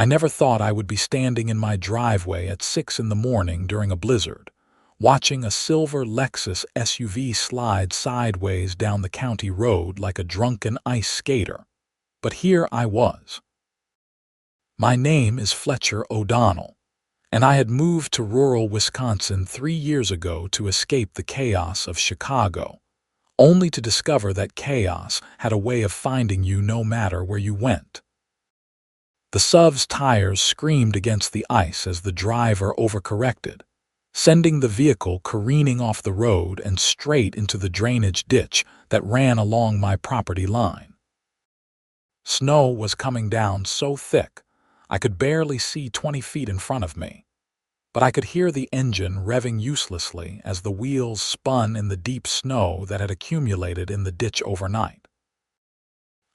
I never thought I would be standing in my driveway at 6 in the morning during a blizzard, watching a silver Lexus SUV slide sideways down the county road like a drunken ice skater. But here I was. My name is Fletcher O'Donnell, and I had moved to rural Wisconsin 3 years ago to escape the chaos of Chicago, only to discover that chaos had a way of finding you no matter where you went. The SUV's tires screamed against the ice as the driver overcorrected, sending the vehicle careening off the road and straight into the drainage ditch that ran along my property line. Snow was coming down so thick I could barely see 20 feet in front of me, but I could hear the engine revving uselessly as the wheels spun in the deep snow that had accumulated in the ditch overnight.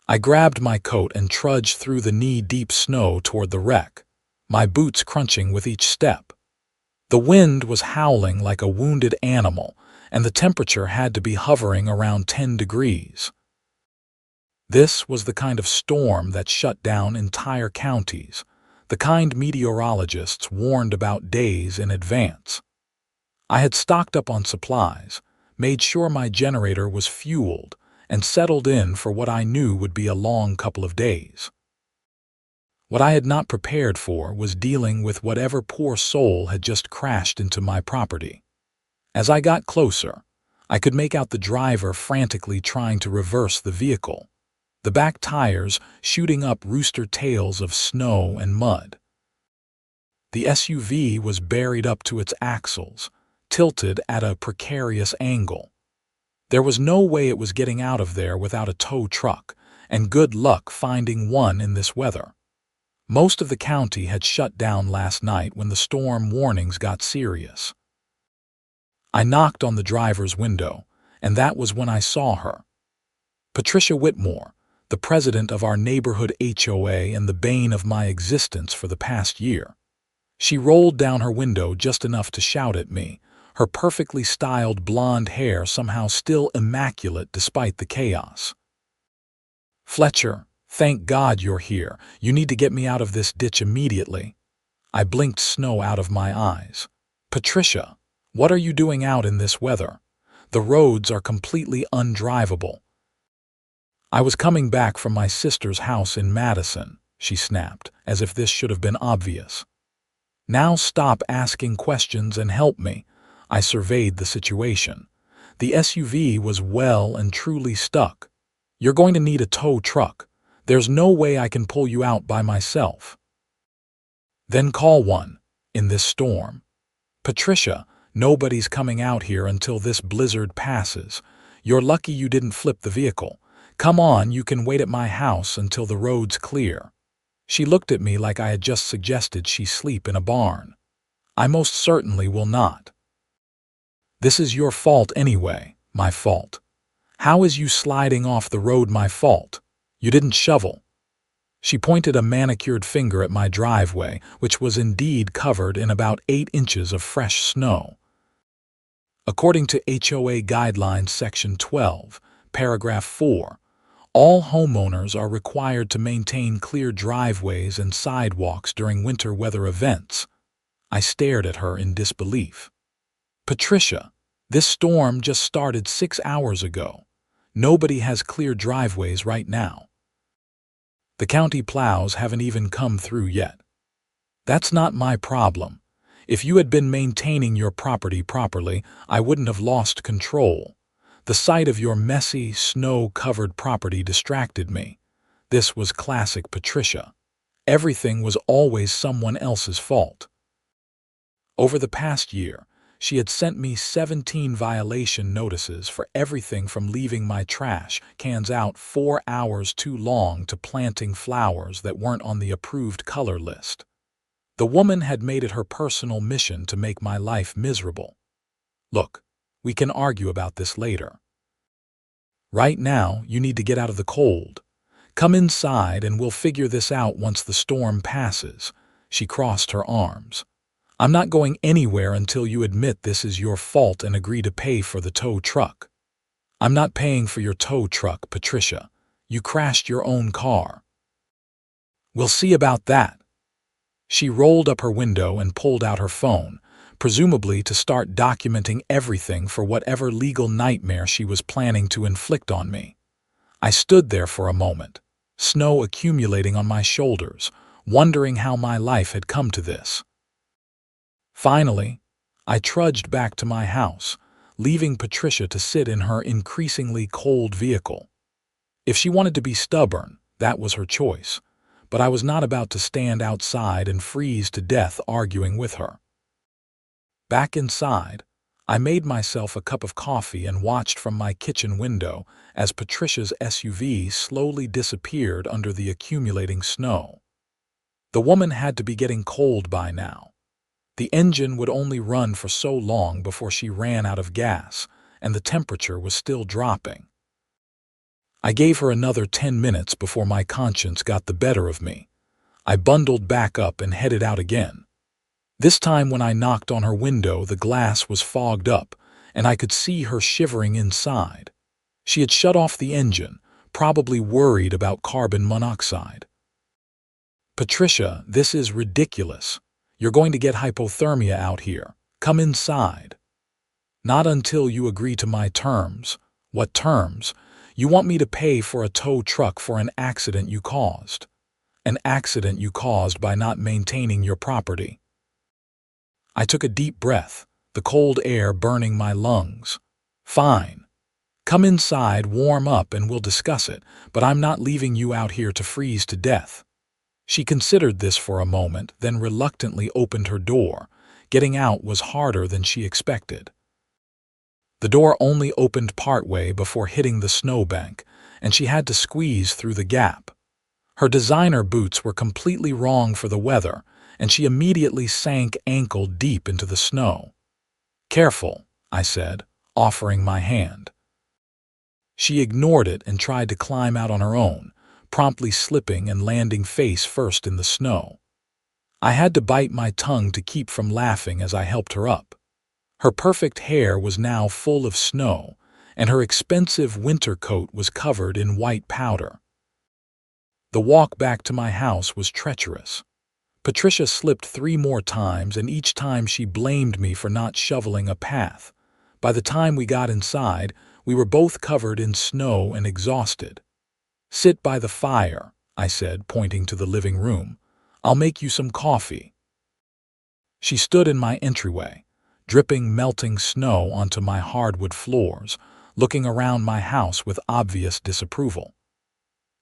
I grabbed my coat and trudged through the knee-deep snow toward the wreck, my boots crunching with each step. The wind was howling like a wounded animal, and the temperature had to be hovering around 10 degrees. This was the kind of storm that shut down entire counties, the kind meteorologists warned about days in advance. I had stocked up on supplies, made sure my generator was fueled, and settled in for what I knew would be a long couple of days. What I had not prepared for was dealing with whatever poor soul had just crashed into my property. As I got closer, I could make out the driver frantically trying to reverse the vehicle, the back tires shooting up rooster tails of snow and mud. The SUV was buried up to its axles, tilted at a precarious angle. There was no way it was getting out of there without a tow truck, and good luck finding one in this weather. Most of the county had shut down last night when the storm warnings got serious. I knocked on the driver's window, and that was when I saw her. Patricia Whitmore, the president of our neighborhood HOA and the bane of my existence for the past year. She rolled down her window just enough to shout at me, her perfectly styled blonde hair somehow still immaculate despite the chaos. "Fletcher, thank God you're here. You need to get me out of this ditch immediately." I blinked snow out of my eyes. "Patricia, what are you doing out in this weather? The roads are completely undrivable." "I was coming back from my sister's house in Madison," she snapped, as if this should have been obvious. "Now stop asking questions and help me." I surveyed the situation. The SUV was well and truly stuck. "You're going to need a tow truck. There's no way I can pull you out by myself." "Then call one, in this storm." "Patricia, nobody's coming out here until this blizzard passes. You're lucky you didn't flip the vehicle. Come on, you can wait at my house until the road's clear." She looked at me like I had just suggested she sleep in a barn. "I most certainly will not." "This is your fault anyway." "My fault? How is you sliding off the road my fault? You didn't shovel." She pointed a manicured finger at my driveway, which was indeed covered in about 8 inches of fresh snow. According to HOA Guidelines Section 12, Paragraph 4, all homeowners are required to maintain clear driveways and sidewalks during winter weather events. I stared at her in disbelief. "Patricia, this storm just started 6 hours ago. Nobody has clear driveways right now. The county plows haven't even come through yet." "That's not my problem. If you had been maintaining your property properly, I wouldn't have lost control. The sight of your messy, snow-covered property distracted me." This was classic Patricia. Everything was always someone else's fault. Over the past year, she had sent me 17 violation notices for everything from leaving my trash cans out 4 hours too long to planting flowers that weren't on the approved color list. The woman had made it her personal mission to make my life miserable. "Look, we can argue about this later. Right now, you need to get out of the cold. Come inside and we'll figure this out once the storm passes." She crossed her arms. "I'm not going anywhere until you admit this is your fault and agree to pay for the tow truck." "I'm not paying for your tow truck, Patricia. You crashed your own car." "We'll see about that." She rolled up her window and pulled out her phone, presumably to start documenting everything for whatever legal nightmare she was planning to inflict on me. I stood there for a moment, snow accumulating on my shoulders, wondering how my life had come to this. Finally, I trudged back to my house, leaving Patricia to sit in her increasingly cold vehicle. If she wanted to be stubborn, that was her choice, but I was not about to stand outside and freeze to death arguing with her. Back inside, I made myself a cup of coffee and watched from my kitchen window as Patricia's SUV slowly disappeared under the accumulating snow. The woman had to be getting cold by now. The engine would only run for so long before she ran out of gas, and the temperature was still dropping. I gave her another 10 minutes before my conscience got the better of me. I bundled back up and headed out again. This time when I knocked on her window, the glass was fogged up, and I could see her shivering inside. She had shut off the engine, probably worried about carbon monoxide. "Patricia, this is ridiculous. You're going to get hypothermia out here. Come inside." "Not until you agree to my terms." "What terms? You want me to pay for a tow truck for an accident you caused. An accident you caused by not maintaining your property." I took a deep breath, the cold air burning my lungs. "Fine. Come inside, warm up, and we'll discuss it, but I'm not leaving you out here to freeze to death." She considered this for a moment, then reluctantly opened her door. Getting out was harder than she expected. The door only opened partway before hitting the snowbank, and she had to squeeze through the gap. Her designer boots were completely wrong for the weather, and she immediately sank ankle-deep into the snow. "Careful," I said, offering my hand. She ignored it and tried to climb out on her own, promptly slipping and landing face first in the snow. I had to bite my tongue to keep from laughing as I helped her up. Her perfect hair was now full of snow, and her expensive winter coat was covered in white powder. The walk back to my house was treacherous. Patricia slipped 3 more times, and each time she blamed me for not shoveling a path. By the time we got inside, we were both covered in snow and exhausted. "Sit by the fire," I said, pointing to the living room. "I'll make you some coffee." She stood in my entryway, dripping melting snow onto my hardwood floors, looking around my house with obvious disapproval.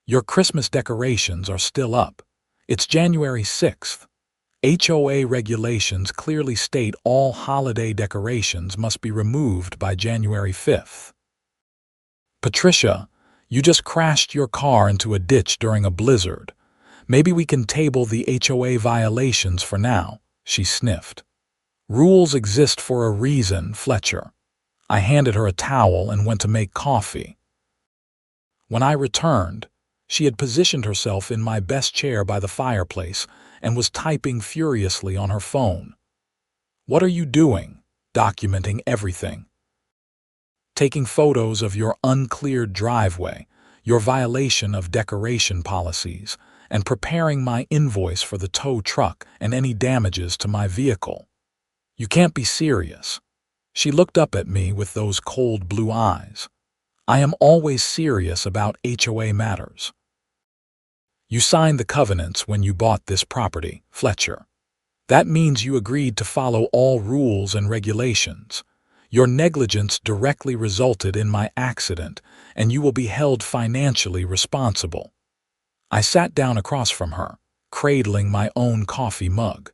"Your Christmas decorations are still up. It's January 6th. HOA regulations clearly state all holiday decorations must be removed by January 5th. "Patricia, you just crashed your car into a ditch during a blizzard. Maybe we can table the HOA violations for now," she sniffed. "Rules exist for a reason, Fletcher." I handed her a towel and went to make coffee. When I returned, she had positioned herself in my best chair by the fireplace and was typing furiously on her phone. "What are you doing?" "Documenting everything. Taking photos of your uncleared driveway, your violation of decoration policies, and preparing my invoice for the tow truck and any damages to my vehicle." "You can't be serious." She looked up at me with those cold blue eyes. "I am always serious about HOA matters." "You signed the covenants when you bought this property, Fletcher. That means you agreed to follow all rules and regulations. Your negligence directly resulted in my accident, and you will be held financially responsible." I sat down across from her, cradling my own coffee mug.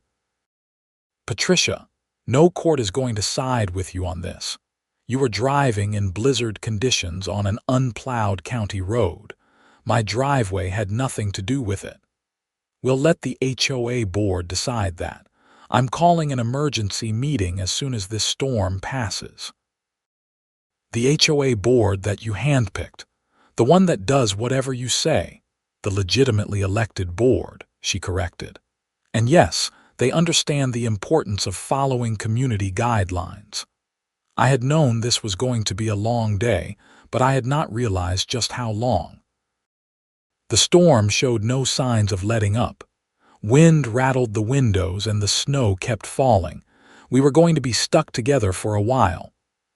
"Patricia, no court is going to side with you on this. You were driving in blizzard conditions on an unplowed county road. My driveway had nothing to do with it. We'll let the HOA board decide that. I'm calling an emergency meeting as soon as this storm passes." "The HOA board that you handpicked, the one that does whatever you say." "The legitimately elected board," she corrected. "And yes, they understand the importance of following community guidelines." I had known this was going to be a long day, but I had not realized just how long. The storm showed no signs of letting up. Wind rattled the windows and the snow kept falling. We were going to be stuck together for a while.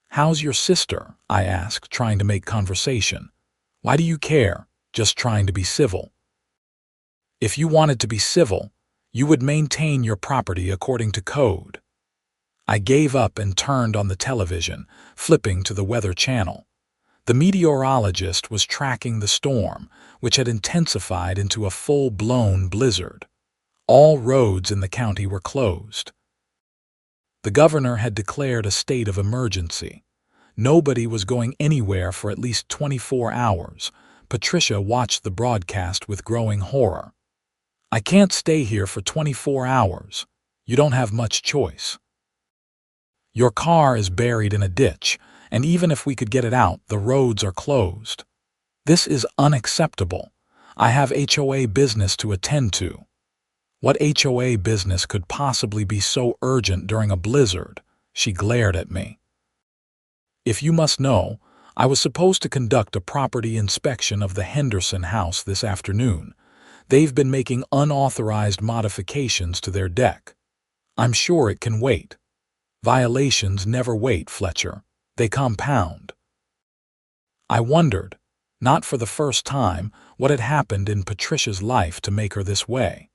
"How's your sister?" I asked, trying to make conversation. "Why do you care?" "Just trying to be civil." "If you wanted to be civil, you would maintain your property according to code." I gave up and turned on the television, flipping to the weather channel. The meteorologist was tracking the storm, which had intensified into a full-blown blizzard. All roads in the county were closed. The governor had declared a state of emergency. Nobody was going anywhere for at least 24 hours. Patricia watched the broadcast with growing horror. "I can't stay here for 24 hours. You don't have much choice. Your car is buried in a ditch, and even if we could get it out, the roads are closed. This is unacceptable. I have HOA business to attend to." What HOA business could possibly be so urgent during a blizzard? She glared at me. "If you must know, I was supposed to conduct a property inspection of the Henderson house this afternoon. They've been making unauthorized modifications to their deck. I'm sure it can wait." "Violations never wait, Fletcher. They compound." I wondered, not for the first time, what had happened in Patricia's life to make her this way.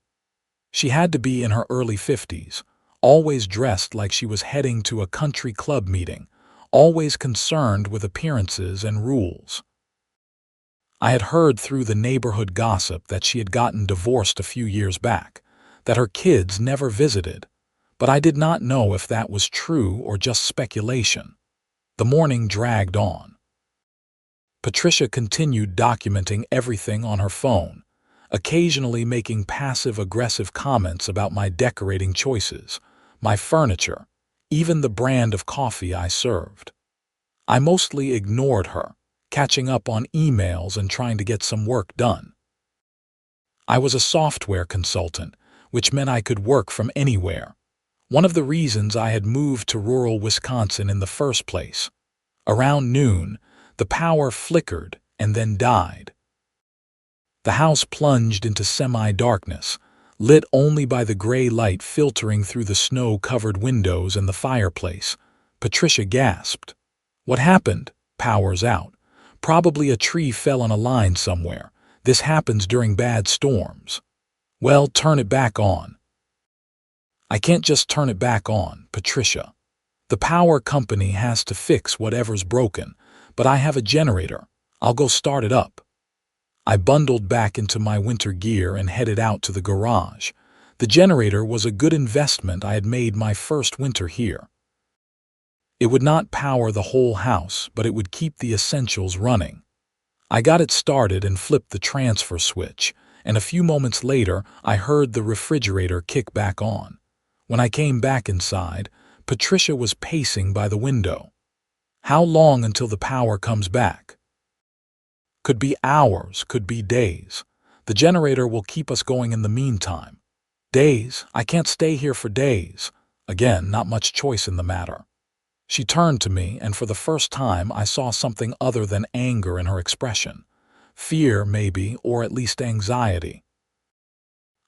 She had to be in her early 50s, always dressed like she was heading to a country club meeting, always concerned with appearances and rules. I had heard through the neighborhood gossip that she had gotten divorced a few years back, that her kids never visited, but I did not know if that was true or just speculation. The morning dragged on. Patricia continued documenting everything on her phone, occasionally making passive-aggressive comments about my decorating choices, my furniture, even the brand of coffee I served. I mostly ignored her, catching up on emails and trying to get some work done. I was a software consultant, which meant I could work from anywhere. One of the reasons I had moved to rural Wisconsin in the first place. Around noon, the power flickered and then died. The house plunged into semi-darkness, lit only by the gray light filtering through the snow-covered windows and the fireplace. Patricia gasped. "What happened?" "Power's out. Probably a tree fell on a line somewhere. This happens during bad storms." "Well, turn it back on." "I can't just turn it back on, Patricia. The power company has to fix whatever's broken, but I have a generator. I'll go start it up." I bundled back into my winter gear and headed out to the garage. The generator was a good investment. I had made my first winter here. It would not power the whole house, but it would keep the essentials running. I got it started and flipped the transfer switch, and a few moments later I heard the refrigerator kick back on. When I came back inside, Patricia was pacing by the window. "How long until the power comes back?" "Could be hours, could be days. The generator will keep us going in the meantime." "Days? I can't stay here for days." Again, not much choice in the matter. She turned to me, and for the first time I saw something other than anger in her expression. Fear, maybe, or at least anxiety.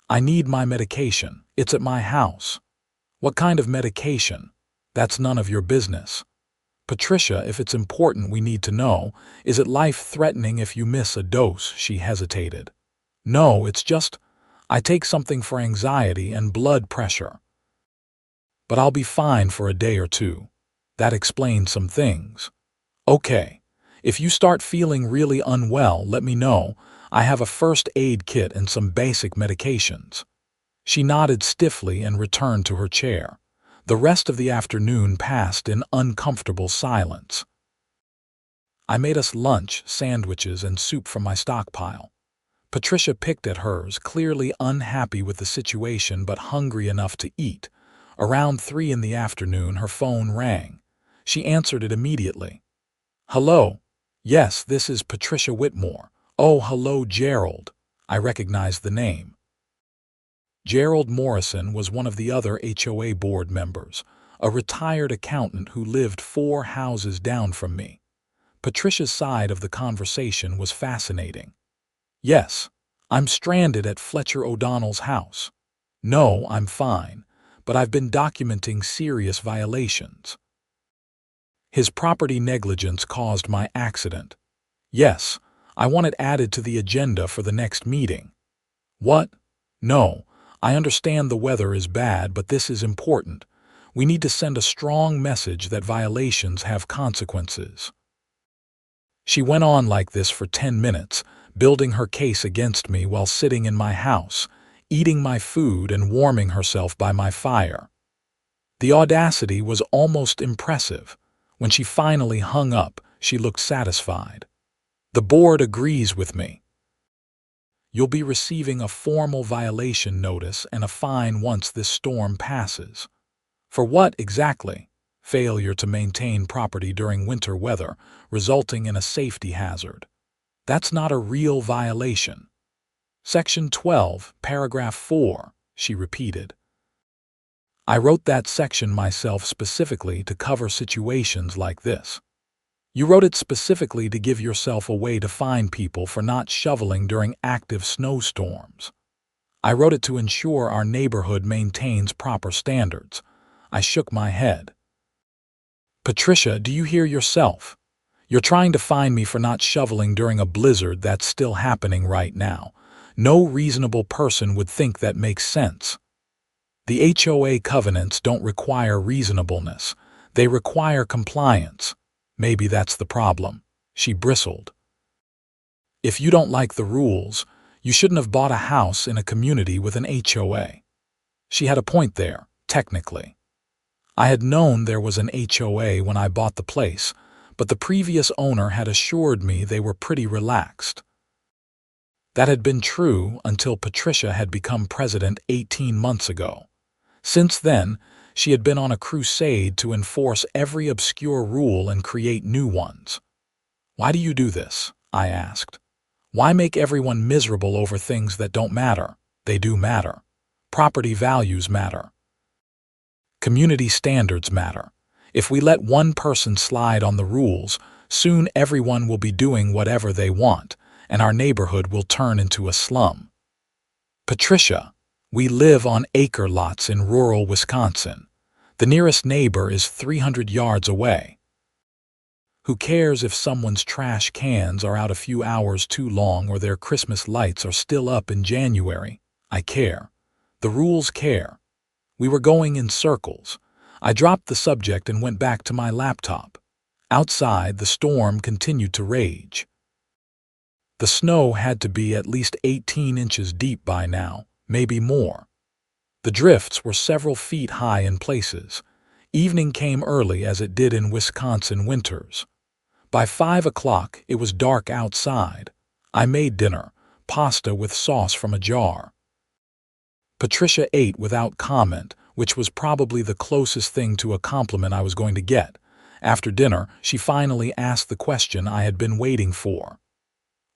"I need my medication. It's at my house." "What kind of medication?" "That's none of your business." "Patricia, if it's important, we need to know. Is it life-threatening if you miss a dose?" She hesitated. "No, it's just, I take something for anxiety and blood pressure. But I'll be fine for a day or two." That explains some things. "Okay. If you start feeling really unwell, let me know. I have a first aid kit and some basic medications." She nodded stiffly and returned to her chair. The rest of the afternoon passed in uncomfortable silence. I made us lunch, sandwiches, and soup from my stockpile. Patricia picked at hers, clearly unhappy with the situation but hungry enough to eat. Around 3 in the afternoon, her phone rang. She answered it immediately. "Hello. Yes, this is Patricia Whitmore." "Oh, hello, Gerald." I recognized the name. Gerald Morrison was one of the other HOA board members, a retired accountant who lived 4 houses down from me. Patricia's side of the conversation was fascinating. "Yes, I'm stranded at Fletcher O'Donnell's house. No, I'm fine, but I've been documenting serious violations. His property negligence caused my accident. Yes, I want it added to the agenda for the next meeting. What? No, I understand the weather is bad, but this is important. We need to send a strong message that violations have consequences. She went on like this for 10 minutes, building her case against me while sitting in my house, eating my food and warming herself by my fire. The audacity was almost impressive. When she finally hung up, she looked satisfied. The board agrees with me. You'll be receiving a formal violation notice and a fine once this storm passes. For what exactly? Failure to maintain property during winter weather, resulting in a safety hazard. That's not a real violation. Section 12, paragraph 4, she repeated. I wrote that section myself specifically to cover situations like this. You wrote it specifically to give yourself a way to fine people for not shoveling during active snowstorms. I wrote it to ensure our neighborhood maintains proper standards. I shook my head. Patricia, do you hear yourself? You're trying to fine me for not shoveling during a blizzard that's still happening right now. No reasonable person would think that makes sense. The HOA covenants don't require reasonableness. They require compliance. Maybe that's the problem. She bristled. If you don't like the rules, you shouldn't have bought a house in a community with an HOA. She had a point there, technically. I had known there was an HOA when I bought the place, but the previous owner had assured me they were pretty relaxed. That had been true until Patricia had become president 18 months ago. Since then, she had been on a crusade to enforce every obscure rule and create new ones. Why do you do this? I asked. Why make everyone miserable over things that don't matter? They do matter. Property values matter. Community standards matter. If we let one person slide on the rules, soon everyone will be doing whatever they want, and our neighborhood will turn into a slum. Patricia, we live on acre lots in rural Wisconsin. The nearest neighbor is 300 yards away. Who cares if someone's trash cans are out a few hours too long or their Christmas lights are still up in January? I care. The rules care. We were going in circles. I dropped the subject and went back to my laptop. Outside, the storm continued to rage. The snow had to be at least 18 inches deep by now, maybe more. The drifts were several feet high in places. Evening came early as it did in Wisconsin winters. By 5 o'clock, it was dark outside. I made dinner, pasta with sauce from a jar. Patricia ate without comment, which was probably the closest thing to a compliment I was going to get. After dinner, she finally asked the question I had been waiting for.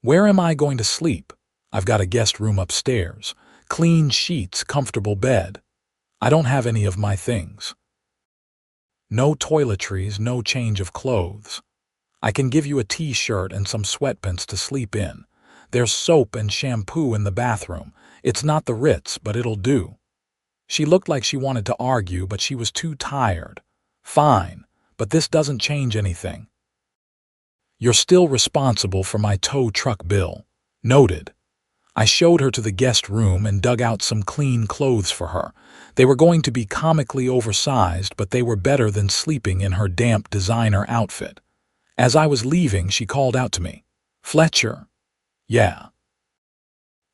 Where am I going to sleep? I've got a guest room upstairs. Clean sheets, comfortable bed. I don't have any of my things. No toiletries, no change of clothes. I can give you a t-shirt and some sweatpants to sleep in. There's soap and shampoo in the bathroom. It's not the Ritz, but it'll do. She looked like she wanted to argue, but she was too tired. Fine, but this doesn't change anything. You're still responsible for my tow truck bill. Noted. I showed her to the guest room and dug out some clean clothes for her. They were going to be comically oversized, but they were better than sleeping in her damp designer outfit. As I was leaving, she called out to me, Fletcher. Yeah.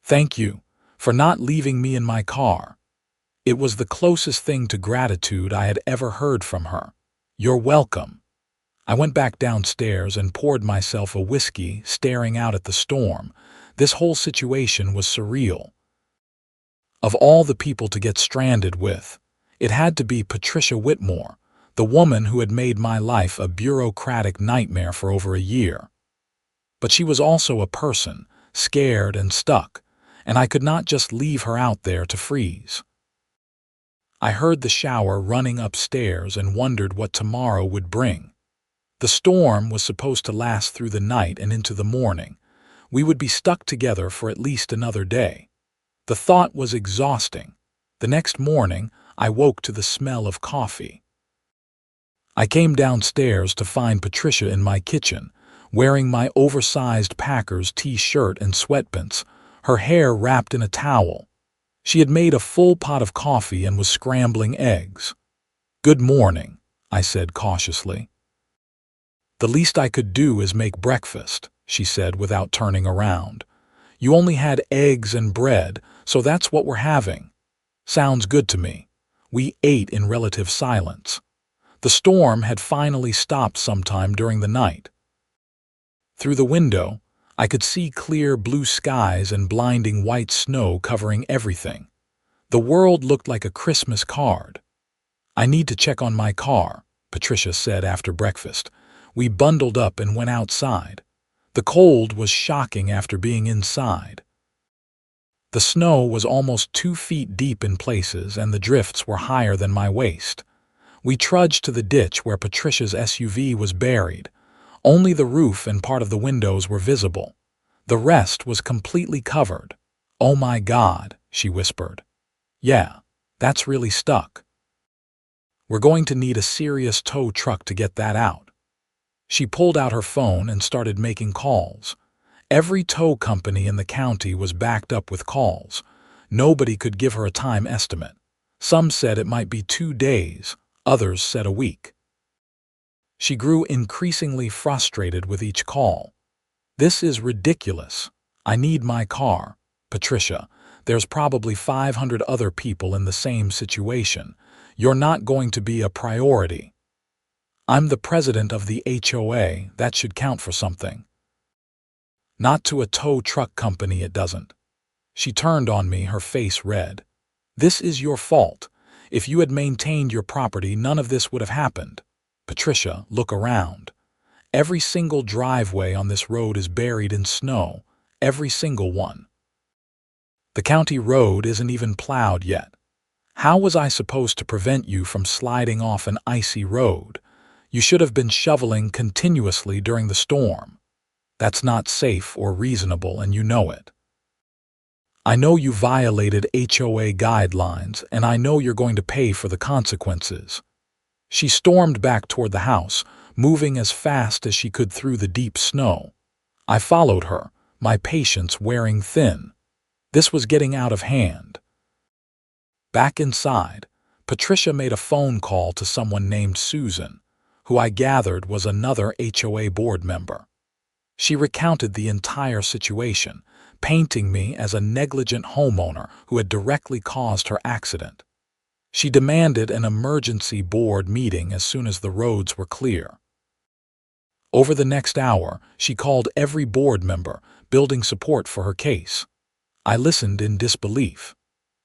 Thank you for not leaving me in my car. It was the closest thing to gratitude I had ever heard from her. You're welcome. I went back downstairs and poured myself a whiskey, staring out at the storm. This whole situation was surreal. Of all the people to get stranded with, it had to be Patricia Whitmore, the woman who had made my life a bureaucratic nightmare for over a year. But she was also a person, scared and stuck, and I could not just leave her out there to freeze. I heard the shower running upstairs and wondered what tomorrow would bring. The storm was supposed to last through the night and into the morning. We would be stuck together for at least another day. The thought was exhausting. The next morning, I woke to the smell of coffee. I came downstairs to find Patricia in my kitchen, wearing my oversized Packers t-shirt and sweatpants, her hair wrapped in a towel. She had made a full pot of coffee and was scrambling eggs. "Good morning," I said cautiously. "The least I could do is make breakfast," she said without turning around. "You only had eggs and bread, so that's what we're having." "Sounds good to me." We ate in relative silence. The storm had finally stopped sometime during the night. Through the window, I could see clear blue skies and blinding white snow covering everything. The world looked like a Christmas card. "I need to check on my car," Patricia said after breakfast. We bundled up and went outside. The cold was shocking after being inside. The snow was almost 2 feet deep in places, and the drifts were higher than my waist. We trudged to the ditch where Patricia's SUV was buried. Only the roof and part of the windows were visible. The rest was completely covered. "Oh my God," she whispered. "Yeah, that's really stuck. We're going to need a serious tow truck to get that out." She pulled out her phone and started making calls. Every tow company in the county was backed up with calls. Nobody could give her a time estimate. Some said it might be 2 days, others said a week. She grew increasingly frustrated with each call. "This is ridiculous. I need my car. Patricia, there's probably 500 other people in the same situation. You're not going to be a priority." "I'm the president of the HOA, that should count for something." "Not to a tow truck company, it doesn't." She turned on me, her face red. "This is your fault. If you had maintained your property, none of this would have happened." "Patricia, look around. Every single driveway on this road is buried in snow, every single one. The county road isn't even plowed yet. How was I supposed to prevent you from sliding off an icy road? You should have been shoveling continuously during the storm. That's not safe or reasonable, and you know it. I know you violated HOA guidelines, and I know you're going to pay for the consequences." She stormed back toward the house, moving as fast as she could through the deep snow. I followed her, my patience wearing thin. This was getting out of hand. Back inside, Patricia made a phone call to someone named Susan, who I gathered was another HOA board member. She recounted the entire situation, painting me as a negligent homeowner who had directly caused her accident. She demanded an emergency board meeting as soon as the roads were clear. Over the next hour, she called every board member, building support for her case. I listened in disbelief.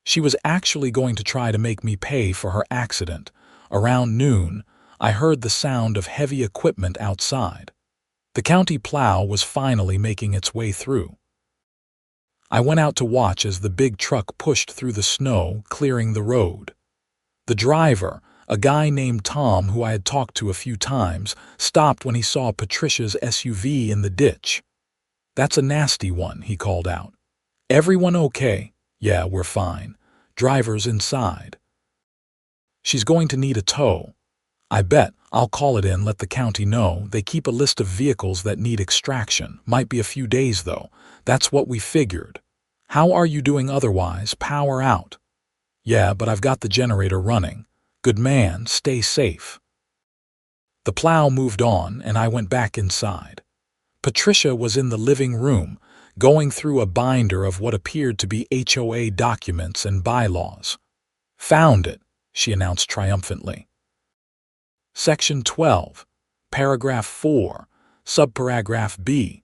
She was actually going to try to make me pay for her accident. Around noon, I heard the sound of heavy equipment outside. The county plow was finally making its way through. I went out to watch as the big truck pushed through the snow, clearing the road. The driver, a guy named Tom who I had talked to a few times, stopped when he saw Patricia's SUV in the ditch. "That's a nasty one," he called out. "Everyone okay?" "Yeah, we're fine. Driver's inside." "She's going to need a tow." "I bet. I'll call it in, let the county know. They keep a list of vehicles that need extraction. Might be a few days, though. That's what we figured." "How are you doing otherwise? Power out?" "Yeah, but I've got the generator running." "Good man, stay safe." The plow moved on, and I went back inside. Patricia was in the living room, going through a binder of what appeared to be HOA documents and bylaws. "Found it," she announced triumphantly. Section 12, Paragraph 4, Subparagraph B.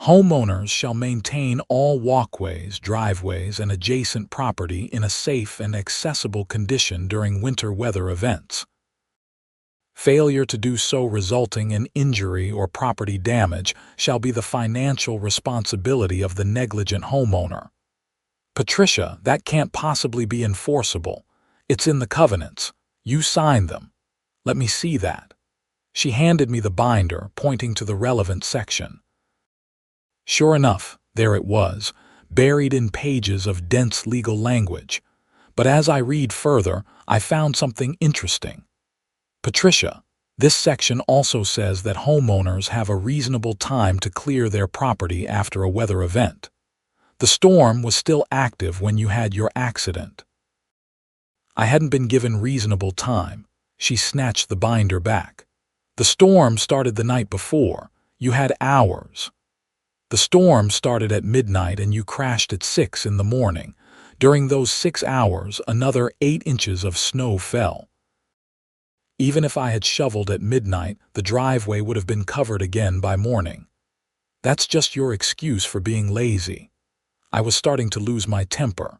Homeowners shall maintain all walkways, driveways, and adjacent property in a safe and accessible condition during winter weather events. Failure to do so resulting in injury or property damage shall be the financial responsibility of the negligent homeowner. "Patricia, that can't possibly be enforceable. It's in the covenants. You signed them." "Let me see that." She handed me the binder, pointing to the relevant section. Sure enough, there it was, buried in pages of dense legal language. But as I read further, I found something interesting. Patricia, this section also says that homeowners have a reasonable time to clear their property after a weather event. The storm was still active when you had your accident. I hadn't been given reasonable time. She snatched the binder back. The storm started the night before. You had hours. The storm started at midnight and you crashed at 6 in the morning. During those 6 hours, another 8 inches of snow fell. Even if I had shoveled at midnight, the driveway would have been covered again by morning. That's just your excuse for being lazy. I was starting to lose my temper.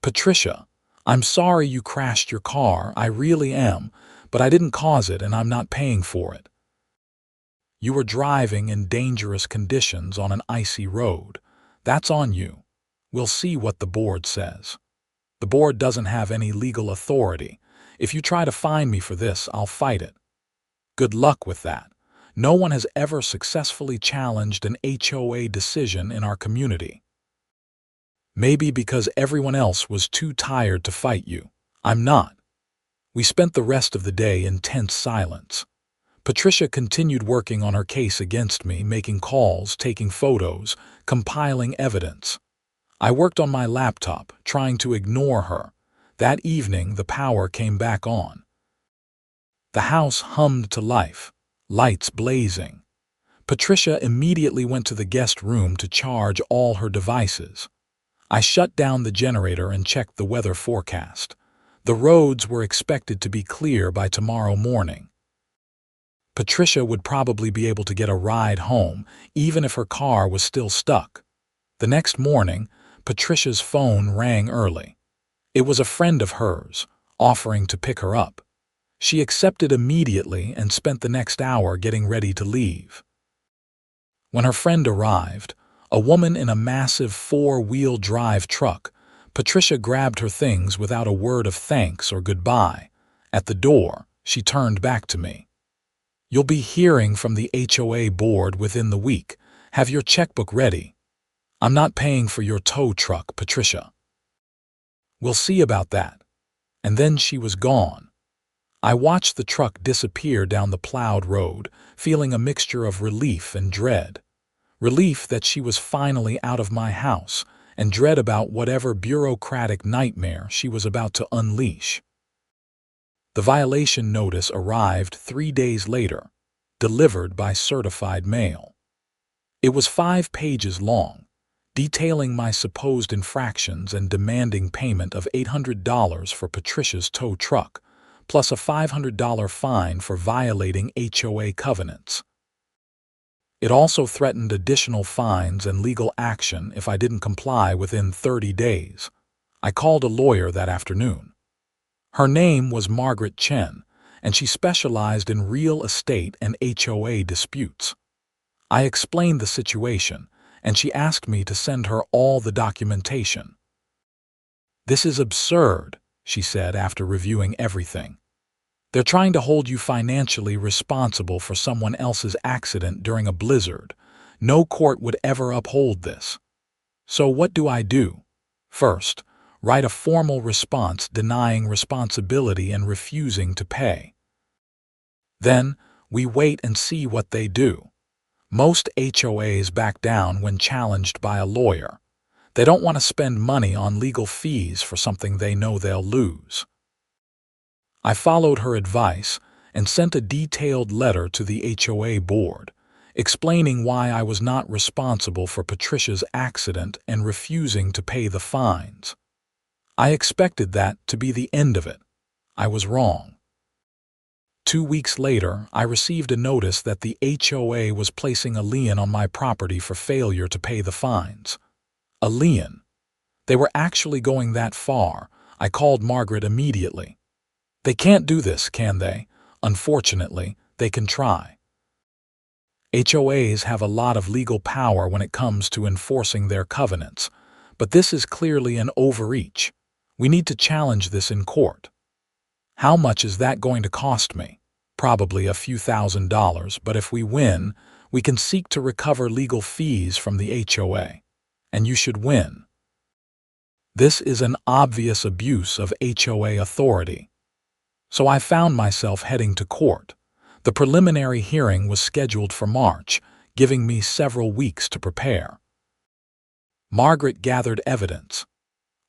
Patricia, I'm sorry you crashed your car, I really am, but I didn't cause it and I'm not paying for it. You were driving in dangerous conditions on an icy road. That's on you. We'll see what the board says. The board doesn't have any legal authority. If you try to fine me for this, I'll fight it. Good luck with that. No one has ever successfully challenged an HOA decision in our community. Maybe because everyone else was too tired to fight you. I'm not. We spent the rest of the day in tense silence. Patricia continued working on her case against me, making calls, taking photos, compiling evidence. I worked on my laptop, trying to ignore her. That evening, the power came back on. The house hummed to life, lights blazing. Patricia immediately went to the guest room to charge all her devices. I shut down the generator and checked the weather forecast. The roads were expected to be clear by tomorrow morning. Patricia would probably be able to get a ride home, even if her car was still stuck. The next morning, Patricia's phone rang early. It was a friend of hers, offering to pick her up. She accepted immediately and spent the next hour getting ready to leave. When her friend arrived, a woman in a massive 4-wheel drive truck, Patricia grabbed her things without a word of thanks or goodbye. At the door, she turned back to me. You'll be hearing from the HOA board within the week. Have your checkbook ready. I'm not paying for your tow truck, Patricia. We'll see about that. And then she was gone. I watched the truck disappear down the plowed road, feeling a mixture of relief and dread. Relief that she was finally out of my house, and dread about whatever bureaucratic nightmare she was about to unleash. The violation notice arrived 3 days later, delivered by certified mail. It was 5 pages long, detailing my supposed infractions and demanding payment of $800 for Patricia's tow truck, plus a $500 fine for violating HOA covenants. It also threatened additional fines and legal action if I didn't comply within 30 days. I called a lawyer that afternoon. Her name was Margaret Chen, and she specialized in real estate and HOA disputes. I explained the situation, and she asked me to send her all the documentation. "This is absurd," she said after reviewing everything. "They're trying to hold you financially responsible for someone else's accident during a blizzard. No court would ever uphold this. So what do I do? First, write a formal response denying responsibility and refusing to pay. Then, we wait and see what they do. Most HOAs back down when challenged by a lawyer. They don't want to spend money on legal fees for something they know they'll lose." I followed her advice and sent a detailed letter to the HOA board, explaining why I was not responsible for Patricia's accident and refusing to pay the fines. I expected that to be the end of it. I was wrong. 2 weeks later, I received a notice that the HOA was placing a lien on my property for failure to pay the fines. A lien. They were actually going that far. I called Margaret immediately. "They can't do this, can they?" "Unfortunately, they can try." HOAs have a lot of legal power when it comes to enforcing their covenants, but this is clearly an overreach. We need to challenge this in court. How much is that going to cost me? Probably a few $1,000s, but if we win, we can seek to recover legal fees from the HOA. And you should win. This is an obvious abuse of HOA authority. So I found myself heading to court. The preliminary hearing was scheduled for March, giving me several weeks to prepare. Margaret gathered evidence: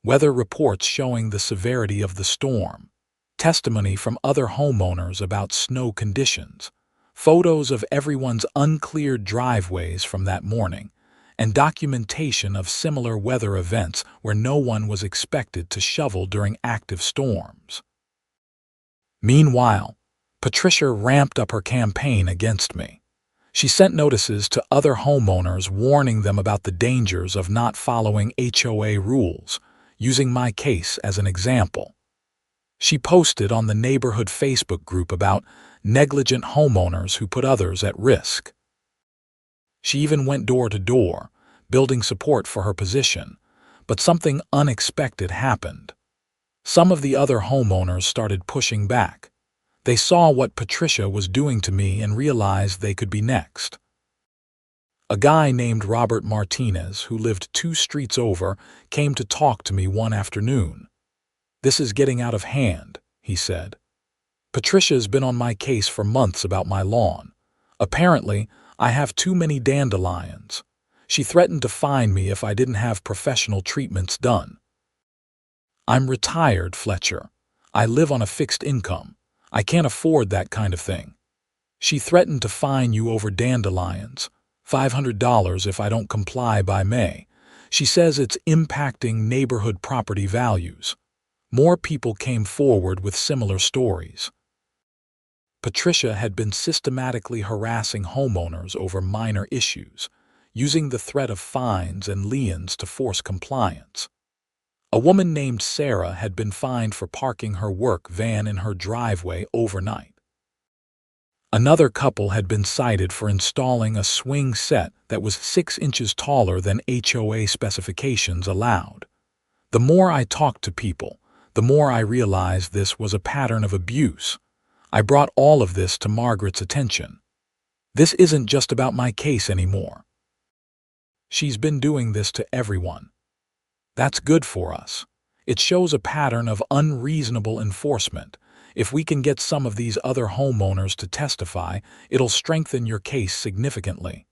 weather reports showing the severity of the storm, testimony from other homeowners about snow conditions, photos of everyone's uncleared driveways from that morning, and documentation of similar weather events where no one was expected to shovel during active storms. Meanwhile, Patricia ramped up her campaign against me. She sent notices to other homeowners warning them about the dangers of not following HOA rules, using my case as an example. She posted on the neighborhood Facebook group about negligent homeowners who put others at risk. She even went door to door, building support for her position, but something unexpected happened. Some of the other homeowners started pushing back. They saw what Patricia was doing to me and realized they could be next. A guy named Robert Martinez, who lived 2 streets over, came to talk to me one afternoon. "This is getting out of hand," he said. "Patricia's been on my case for months about my lawn. Apparently, I have too many dandelions. She threatened to fine me if I didn't have professional treatments done. I'm retired, Fletcher. I live on a fixed income. I can't afford that kind of thing. She threatened to fine you over dandelions, $500 if I don't comply by May. She says it's impacting neighborhood property values." More people came forward with similar stories. Patricia had been systematically harassing homeowners over minor issues, using the threat of fines and liens to force compliance. A woman named Sarah had been fined for parking her work van in her driveway overnight. Another couple had been cited for installing a swing set that was 6 inches taller than HOA specifications allowed. The more I talked to people, the more I realized this was a pattern of abuse. I brought all of this to Margaret's attention. "This isn't just about my case anymore. She's been doing this to everyone." That's good for us. It shows a pattern of unreasonable enforcement. If we can get some of these other homeowners to testify, it'll strengthen your case significantly.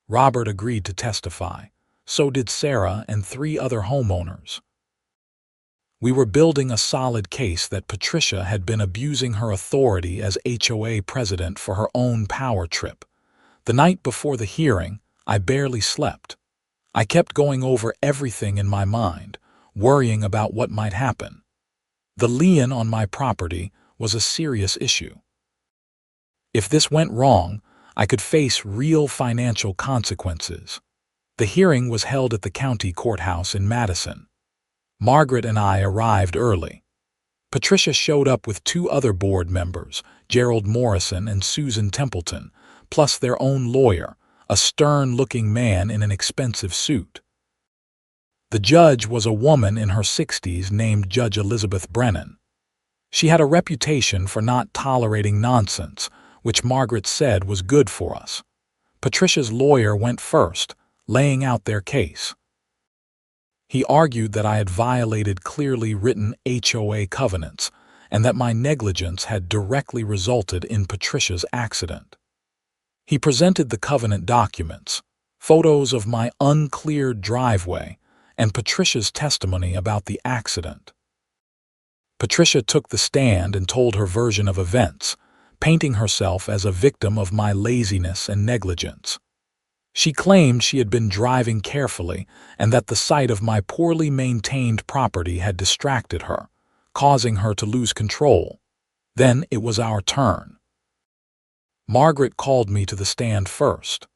Robert agreed to testify. So did Sarah and 3 other homeowners. We were building a solid case that Patricia had been abusing her authority as HOA president for her own power trip. The night before the hearing, I barely slept. I kept going over everything in my mind, worrying about what might happen. The lien on my property was a serious issue. If this went wrong, I could face real financial consequences. The hearing was held at the county courthouse in Madison. Margaret and I arrived early. Patricia showed up with 2 other board members, Gerald Morrison and Susan Templeton, plus their own lawyer, a stern-looking man in an expensive suit. The judge was a woman in her 60s named Judge Elizabeth Brennan. She had a reputation for not tolerating nonsense, which Margaret said was good for us. Patricia's lawyer went first, laying out their case. He argued that I had violated clearly written HOA covenants and that my negligence had directly resulted in Patricia's accident. He presented the covenant documents, photos of my uncleared driveway, and Patricia's testimony about the accident. Patricia took the stand and told her version of events, painting herself as a victim of my laziness and negligence. She claimed she had been driving carefully and that the sight of my poorly maintained property had distracted her, causing her to lose control. Then it was our turn. Margaret called me to the stand first.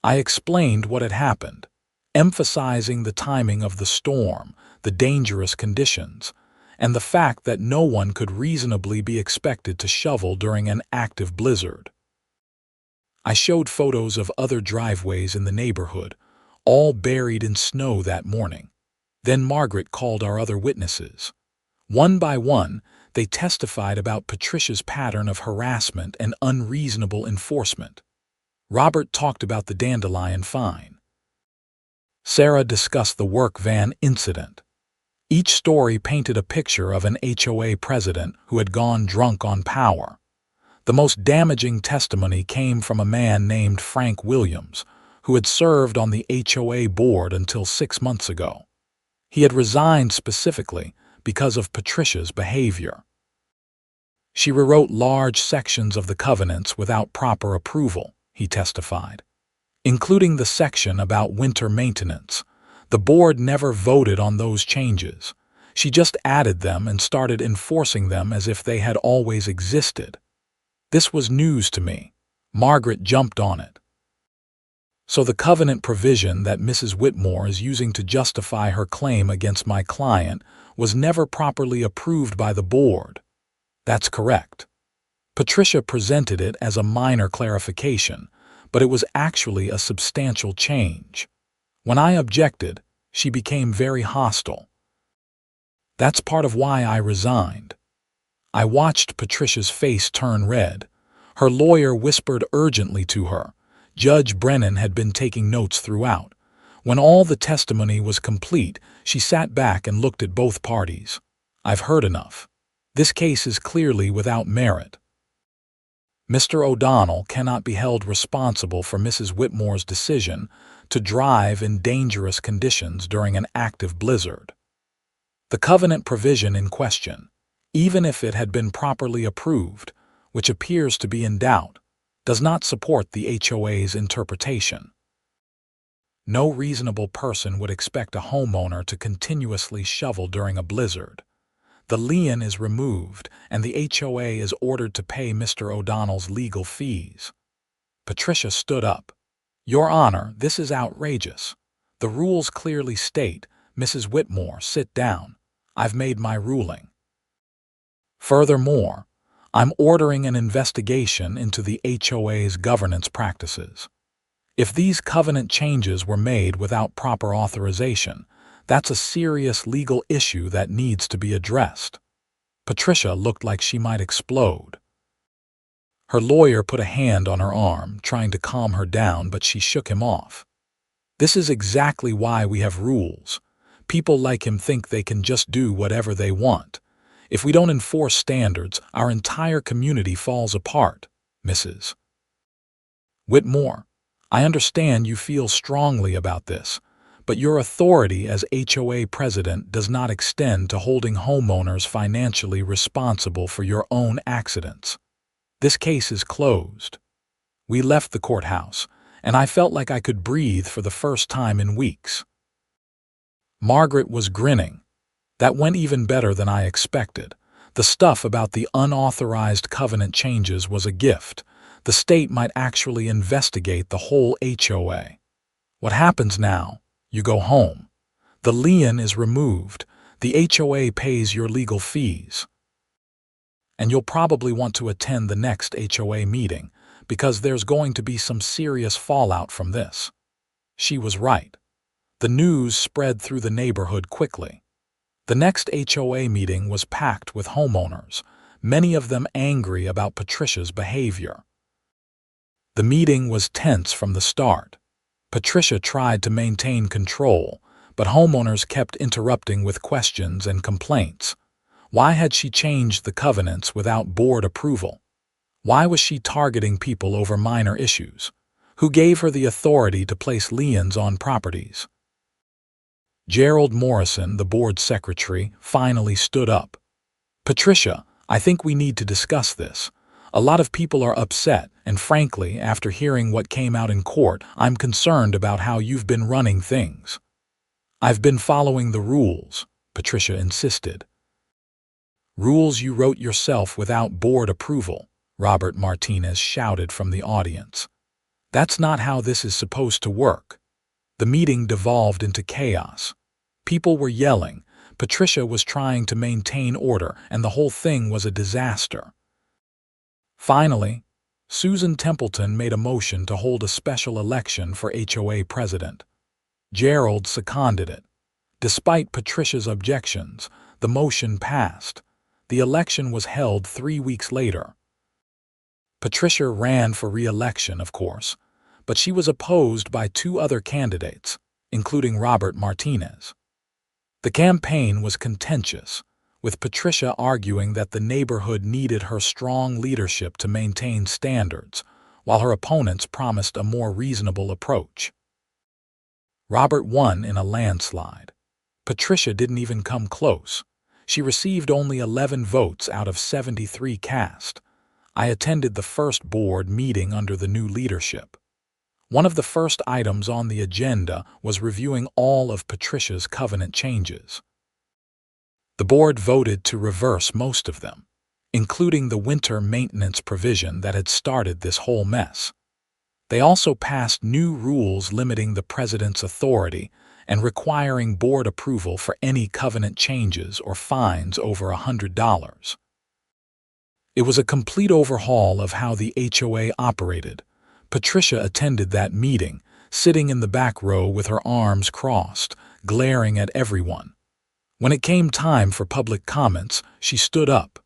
I explained what had happened, emphasizing the timing of the storm, the dangerous conditions, and the fact that no one could reasonably be expected to shovel during an active blizzard. I showed photos of other driveways in the neighborhood, all buried in snow that morning. Then Margaret called our other witnesses. One by one, they testified about Patricia's pattern of harassment and unreasonable enforcement. Robert talked about the dandelion fine. Sarah discussed the work van incident. Each story painted a picture of an HOA president who had gone drunk on power. The most damaging testimony came from a man named Frank Williams, who had served on the HOA board until 6 months ago. He had resigned specifically because of Patricia's behavior. She rewrote large sections of the covenants without proper approval, he testified, including the section about winter maintenance. The board never voted on those changes. She just added them and started enforcing them as if they had always existed. This was news to me. Margaret jumped on it. So the covenant provision that Mrs. Whitmore is using to justify her claim against my client was never properly approved by the board. That's correct. Patricia presented it as a minor clarification, but it was actually a substantial change. When I objected, she became very hostile. That's part of why I resigned. I watched Patricia's face turn red. Her lawyer whispered urgently to her. Judge Brennan had been taking notes throughout. When all the testimony was complete, she sat back and looked at both parties. I've heard enough. This case is clearly without merit. Mr. O'Donnell cannot be held responsible for Mrs. Whitmore's decision to drive in dangerous conditions during an active blizzard. The covenant provision in question, even if it had been properly approved, which appears to be in doubt, does not support the HOA's interpretation. No reasonable person would expect a homeowner to continuously shovel during a blizzard. The lien is removed, and the HOA is ordered to pay Mr. O'Donnell's legal fees. Patricia stood up. Your Honor, this is outrageous. The rules clearly state, Mrs. Whitmore, sit down. I've made my ruling. Furthermore, I'm ordering an investigation into the HOA's governance practices. If these covenant changes were made without proper authorization, that's a serious legal issue that needs to be addressed. Patricia looked like she might explode. Her lawyer put a hand on her arm, trying to calm her down, but she shook him off. This is exactly why we have rules. People like him think they can just do whatever they want. If we don't enforce standards, our entire community falls apart, Mrs. Whitmore. I understand you feel strongly about this, but your authority as HOA president does not extend to holding homeowners financially responsible for your own accidents. This case is closed. We left the courthouse, and I felt like I could breathe for the first time in weeks. Margaret was grinning. That went even better than I expected. The stuff about the unauthorized covenant changes was a gift. The state might actually investigate the whole HOA. What happens now? You go home. The lien is removed. The HOA pays your legal fees. And you'll probably want to attend the next HOA meeting, because there's going to be some serious fallout from this. She was right. The news spread through the neighborhood quickly. The next HOA meeting was packed with homeowners, many of them angry about Patricia's behavior. The meeting was tense from the start. Patricia tried to maintain control, but homeowners kept interrupting with questions and complaints. Why had she changed the covenants without board approval? Why was she targeting people over minor issues? Who gave her the authority to place liens on properties? Gerald Morrison, the board secretary, finally stood up. Patricia, I think we need to discuss this. A lot of people are upset, and frankly, after hearing what came out in court, I'm concerned about how you've been running things. I've been following the rules, Patricia insisted. Rules you wrote yourself without board approval, Robert Martinez shouted from the audience. That's not how this is supposed to work. The meeting devolved into chaos. People were yelling. Patricia was trying to maintain order, and the whole thing was a disaster. Finally, Susan Templeton made a motion to hold a special election for HOA president. Gerald seconded it. Despite Patricia's objections, the motion passed. The election was held 3 weeks later. Patricia ran for re-election, of course, but she was opposed by 2 other candidates, including Robert Martinez. The campaign was contentious, with Patricia arguing that the neighborhood needed her strong leadership to maintain standards, while her opponents promised a more reasonable approach. Robert won in a landslide. Patricia didn't even come close. She received only 11 votes out of 73 cast. I attended the first board meeting under the new leadership. One of the first items on the agenda was reviewing all of Patricia's covenant changes. The board voted to reverse most of them, including the winter maintenance provision that had started this whole mess. They also passed new rules limiting the president's authority and requiring board approval for any covenant changes or fines over $100. It was a complete overhaul of how the HOA operated. Patricia attended that meeting, sitting in the back row with her arms crossed, glaring at everyone. When it came time for public comments, she stood up.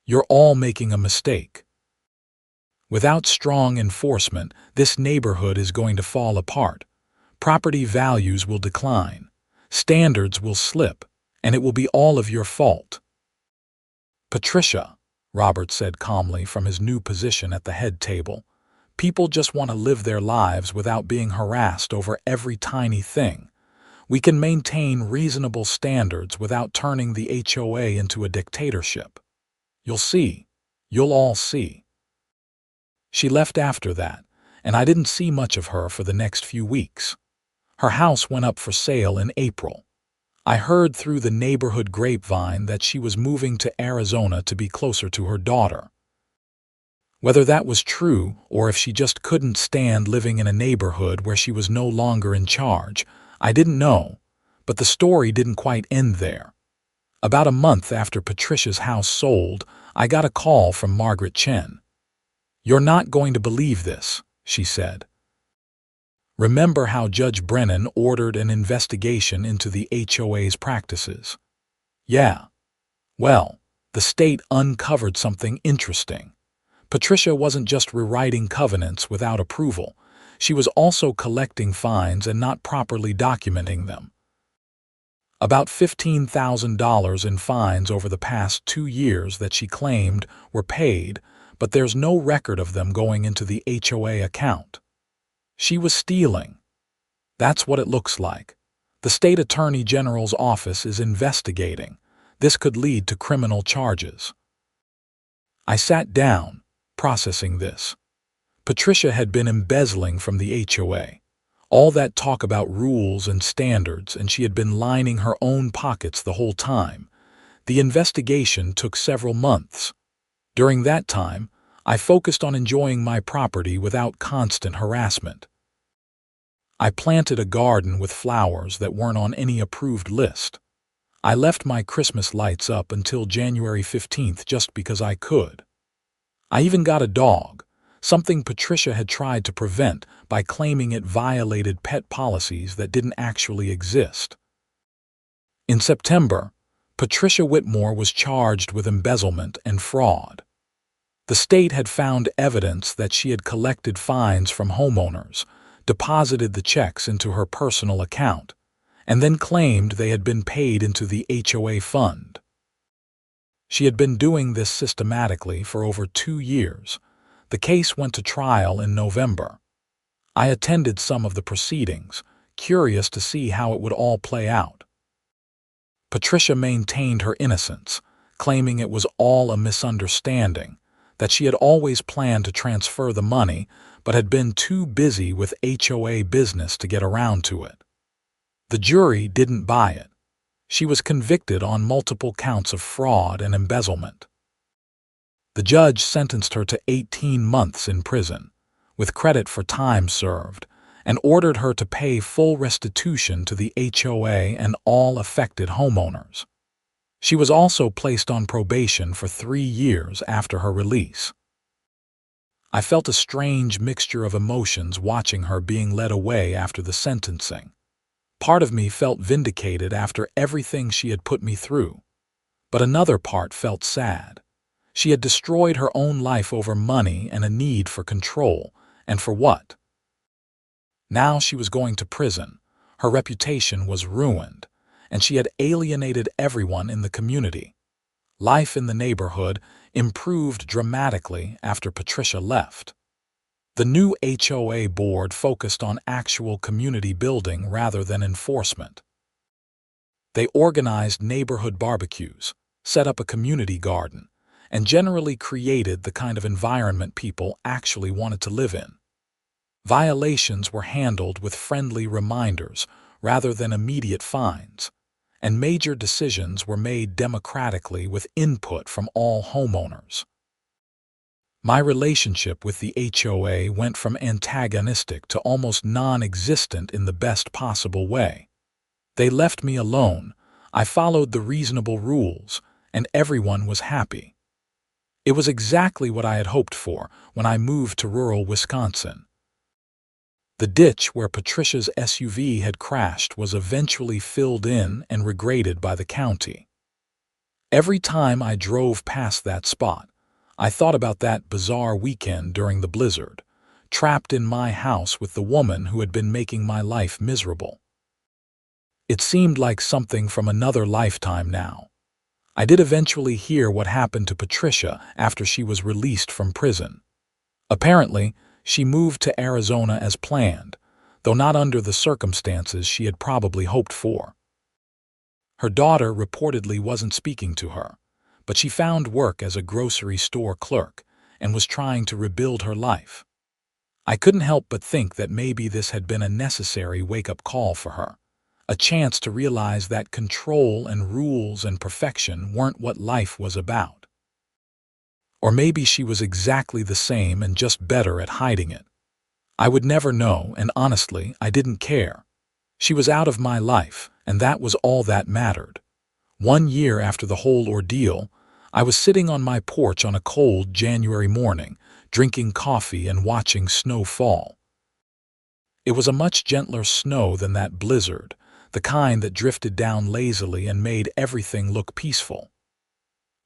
"You're all making a mistake. Without strong enforcement, this neighborhood is going to fall apart. Property values will decline, standards will slip, and it will be all of your fault." "Patricia," Robert said calmly from his new position at the head table, "people just want to live their lives without being harassed over every tiny thing. We can maintain reasonable standards without turning the HOA into a dictatorship. You'll see. You'll all see." She left after that, and I didn't see much of her for the next few weeks. Her house went up for sale in April. I heard through the neighborhood grapevine that she was moving to Arizona to be closer to her daughter. Whether that was true or if she just couldn't stand living in a neighborhood where she was no longer in charge, I didn't know, but the story didn't quite end there. About a month after Patricia's house sold, I got a call from Margaret Chen. "You're not going to believe this," she said. "Remember how Judge Brennan ordered an investigation into the HOA's practices?" "Yeah. Well, the state uncovered something interesting. Patricia wasn't just rewriting covenants without approval. She was also collecting fines and not properly documenting them. About $15,000 in fines over the past 2 years that she claimed were paid, but there's no record of them going into the HOA account. She was stealing. That's what it looks like. The state attorney general's office is investigating. This could lead to criminal charges." I sat down, processing this. Patricia had been embezzling from the HOA. All that talk about rules and standards, and she had been lining her own pockets the whole time. The investigation took several months. During that time, I focused on enjoying my property without constant harassment. I planted a garden with flowers that weren't on any approved list. I left my Christmas lights up until January 15th just because I could. I even got a dog, something Patricia had tried to prevent by claiming it violated pet policies that didn't actually exist. In September, Patricia Whitmore was charged with embezzlement and fraud. The state had found evidence that she had collected fines from homeowners, deposited the checks into her personal account, and then claimed they had been paid into the HOA fund. She had been doing this systematically for over 2 years. The case went to trial in November. I attended some of the proceedings, curious to see how it would all play out. Patricia maintained her innocence, claiming it was all a misunderstanding, that she had always planned to transfer the money but had been too busy with HOA business to get around to it. The jury didn't buy it. She was convicted on multiple counts of fraud and embezzlement. The judge sentenced her to 18 months in prison, with credit for time served, and ordered her to pay full restitution to the HOA and all affected homeowners. She was also placed on probation for 3 years after her release. I felt a strange mixture of emotions watching her being led away after the sentencing. Part of me felt vindicated after everything she had put me through, but another part felt sad. She had destroyed her own life over money and a need for control, and for what? Now she was going to prison. Her reputation was ruined, and she had alienated everyone in the community. Life in the neighborhood improved dramatically after Patricia left. The new HOA board focused on actual community building rather than enforcement. They organized neighborhood barbecues, set up a community garden, and generally created the kind of environment people actually wanted to live in. Violations were handled with friendly reminders rather than immediate fines, and major decisions were made democratically with input from all homeowners. My relationship with the HOA went from antagonistic to almost non-existent in the best possible way. They left me alone, I followed the reasonable rules, and everyone was happy. It was exactly what I had hoped for when I moved to rural Wisconsin. The ditch where Patricia's SUV had crashed was eventually filled in and regraded by the county. Every time I drove past that spot, I thought about that bizarre weekend during the blizzard, trapped in my house with the woman who had been making my life miserable. It seemed like something from another lifetime now. I did eventually hear what happened to Patricia after she was released from prison. Apparently, she moved to Arizona as planned, though not under the circumstances she had probably hoped for. Her daughter reportedly wasn't speaking to her, but she found work as a grocery store clerk and was trying to rebuild her life. I couldn't help but think that maybe this had been a necessary wake-up call for her, a chance to realize that control and rules and perfection weren't what life was about. Or maybe she was exactly the same and just better at hiding it. I would never know, and honestly, I didn't care. She was out of my life, and that was all that mattered. 1 year after the whole ordeal, I was sitting on my porch on a cold January morning, drinking coffee and watching snow fall. It was a much gentler snow than that blizzard, the kind that drifted down lazily and made everything look peaceful.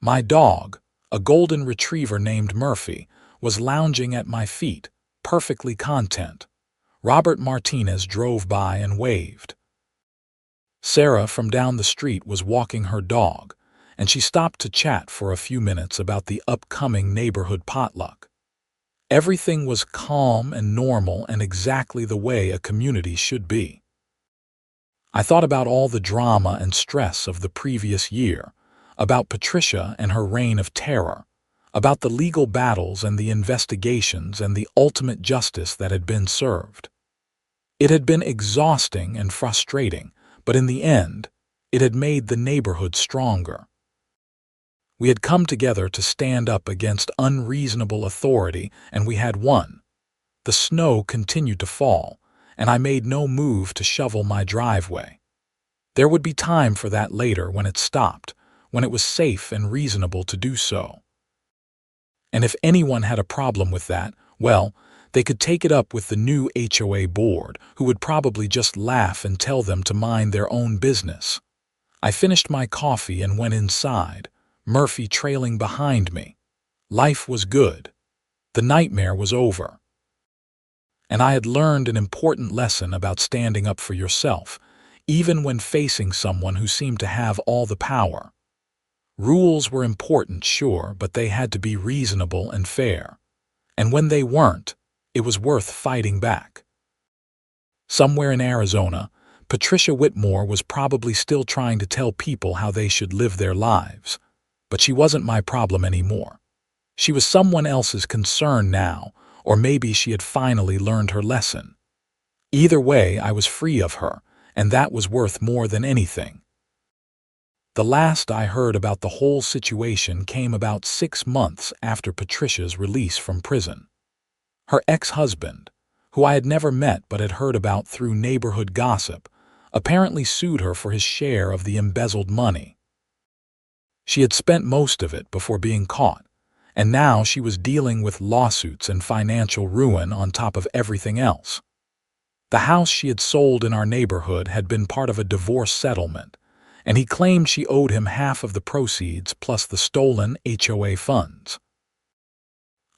My dog, a golden retriever named Murphy, was lounging at my feet, perfectly content. Robert Martinez drove by and waved. Sarah from down the street was walking her dog, and she stopped to chat for a few minutes about the upcoming neighborhood potluck. Everything was calm and normal and exactly the way a community should be. I thought about all the drama and stress of the previous year, about Patricia and her reign of terror, about the legal battles and the investigations and the ultimate justice that had been served. It had been exhausting and frustrating, but in the end, it had made the neighborhood stronger. We had come together to stand up against unreasonable authority, and we had won. The snow continued to fall, and I made no move to shovel my driveway. There would be time for that later when it stopped, when it was safe and reasonable to do so. And if anyone had a problem with that, well, they could take it up with the new HOA board, who would probably just laugh and tell them to mind their own business. I finished my coffee and went inside, Murphy trailing behind me. Life was good. The nightmare was over. And I had learned an important lesson about standing up for yourself, even when facing someone who seemed to have all the power. Rules were important, sure, but they had to be reasonable and fair. And when they weren't, it was worth fighting back. Somewhere in Arizona, Patricia Whitmore was probably still trying to tell people how they should live their lives. But she wasn't my problem anymore. She was someone else's concern now, or maybe she had finally learned her lesson. Either way, I was free of her, and that was worth more than anything. The last I heard about the whole situation came about 6 months after Patricia's release from prison. Her ex-husband, who I had never met but had heard about through neighborhood gossip, apparently sued her for his share of the embezzled money. She had spent most of it before being caught, and now she was dealing with lawsuits and financial ruin on top of everything else. The house she had sold in our neighborhood had been part of a divorce settlement, and he claimed she owed him half of the proceeds plus the stolen HOA funds.